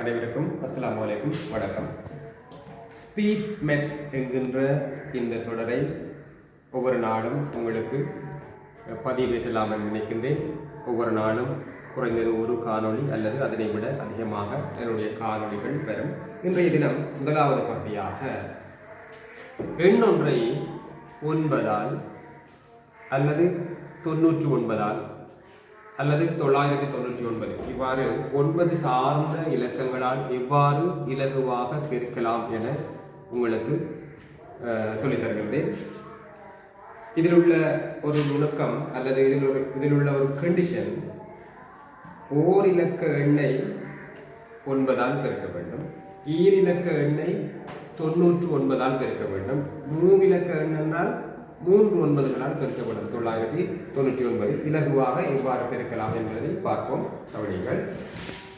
அனைவருக்கும் அஸ்ஸலாமு அலைக்கும் வணக்கம். ஸ்பீட் மெட்ஸ் என்கின்ற இந்த தொடரை ஒவ்வொரு நாளும் உங்களுக்கு பதிவேற்றலாம் என்று நினைக்கின்றேன். ஒவ்வொரு நாளும் குறைந்தது ஒரு காணொளி அல்லது அதனை விட அதிகமாக என்னுடைய காணொளிகள் வரும். இன்றைய தினம் முதலாவது பகுதியாக எண்ணொன்றை 9ஆல் அல்லது 99ஆல் அல்லது 999 இவ்வாறு 9 சார்ந்த இலக்கங்களால் எவ்வாறு இலகுவாக பெருக்கலாம் என உங்களுக்கு சொல்லித் தருகின்றேன். இதில் உள்ள ஒரு நுணுக்கம் அல்லது இதில் உள்ள ஒரு கண்டிஷன், ஓர் இலக்க எண்ணை 9ஆல் பெருக்க வேண்டும், ஈரிலக்க எண்ணை 99ஆல் பெருக்க வேண்டும், மூவிலக்க எண் என்றால் 3 9களால் பெருக்கப்படும் 999 இலகுவாக எவ்வாறு பெருக்கலாம் என்பதை பார்ப்போம். கவனிங்கள்.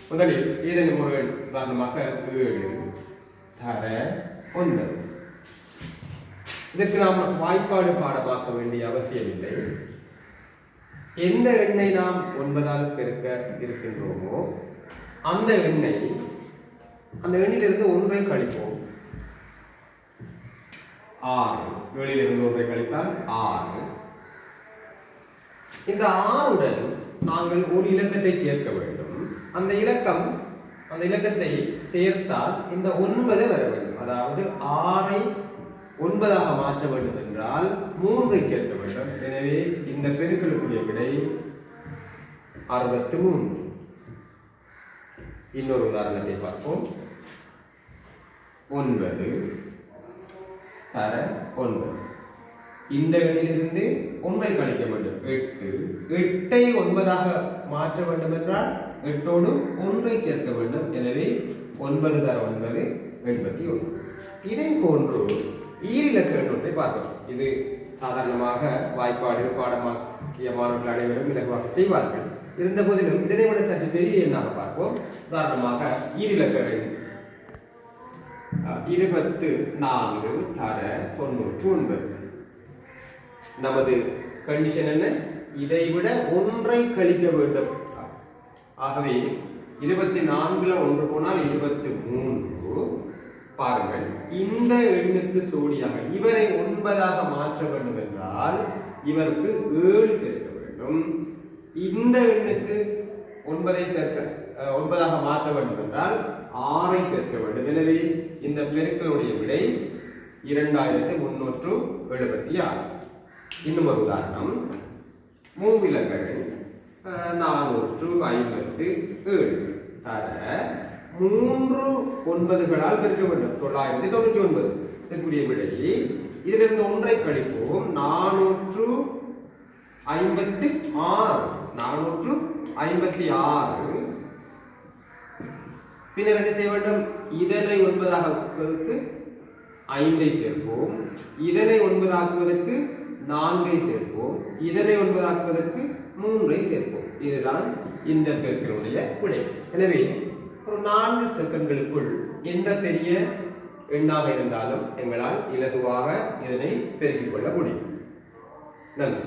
முதலில் ஏதேனும் ஒரு உதாரணமாக 7 தர 9. இதற்கு நாம் வாய்ப்பாடு பாடமாக்க வேண்டிய அவசியமில்லை. எந்த எண்ணை நாம் 9ஆல் பெருக்க இருக்கின்றோமோ அந்த எண்ணிலிருந்து ஒன்றை கழிப்போம். 6 வெளியிலிருந்து ஒன்றை கழித்தால் 6. இந்த 6உடன் நாங்கள் ஒரு இலக்கத்தை சேர்க்க வேண்டும். அந்த இலக்கத்தை சேர்த்தால் இந்த 9 வர வேண்டும். அதாவது 6ஐ 9ஆக மாற்ற வேண்டும் என்றால் 3ஐ சேர்க்க வேண்டும். எனவே இந்த பெருக்கலுக்குரிய விடை 63. இன்னொரு உதாரணத்தை பார்ப்போம். 9 தர 9. இந்த எண்ணிலிருந்து 1ஐ கழிக்க வேண்டும். 8. 8ஐ 9ஆக மாற்ற வேண்டும் என்றால் 8ஓடு 1ஐ சேர்க்க வேண்டும். எனவே 9 தர 9 81. இதே போன்று ஈரிலக்க எண்ணொன்றை பார்க்கிறோம். இது சாதாரணமாக வாய்ப்பாடு பாடமாக்கிய மாணவர்கள் அனைவரும் இலகுவாக செய்வார்கள். இருந்த போதிலும் இதனை விட சற்று பெரிய எண்ணாக பார்ப்போம். உதாரணமாக ஈரிலக்க எண் 24 தர 99. நமது கண்டிஷன் என்ன? இதை விட 1ஐ கழிக்க வேண்டும். ஆகவே 24ல 1 போனால் 23. பாருங்கள், இந்த எண்ணுக்கு சோடியாக இவரை 9ஆக மாற்ற வேண்டும் என்றால் இவருக்கு 7 சேர்க்க வேண்டும். இந்த எண்ணுக்கு 9ஆக மாற்ற வேண்டும் என்றால் 6ஐ சேர்க்க வேண்டும். எனவே இந்த பெருக்களுடைய விடை 2376. இன்னும் ஒரு உதாரணம். மூவிலக்க எண் 457 தர 3 9களால் பெருக்க வேண்டும். 999 இதற்குரிய விடை. இதிலிருந்து ஒன்றை கழிப்போம். 456. பின்னர் என்ன செய்ய வேண்டும்? இதனை 9ஆக்குவதற்கு 5ஐ சேர்ப்போம். இதனை 9ஆக்குவதற்கு 4ஐ சேர்ப்போம். இதனை 9ஆக்குவதற்கு 3ஐ சேர்ப்போம். இதுதான் இந்த பெருக்களுடைய விடை. எனவே ஒரு 4 செகண்ட்களுக்குள் எந்த பெரிய எண்ணாக இருந்தாலும் எங்களால் இலகுவாக இதனை பெருக்கிக் கொள்ள முடியும். நன்றி.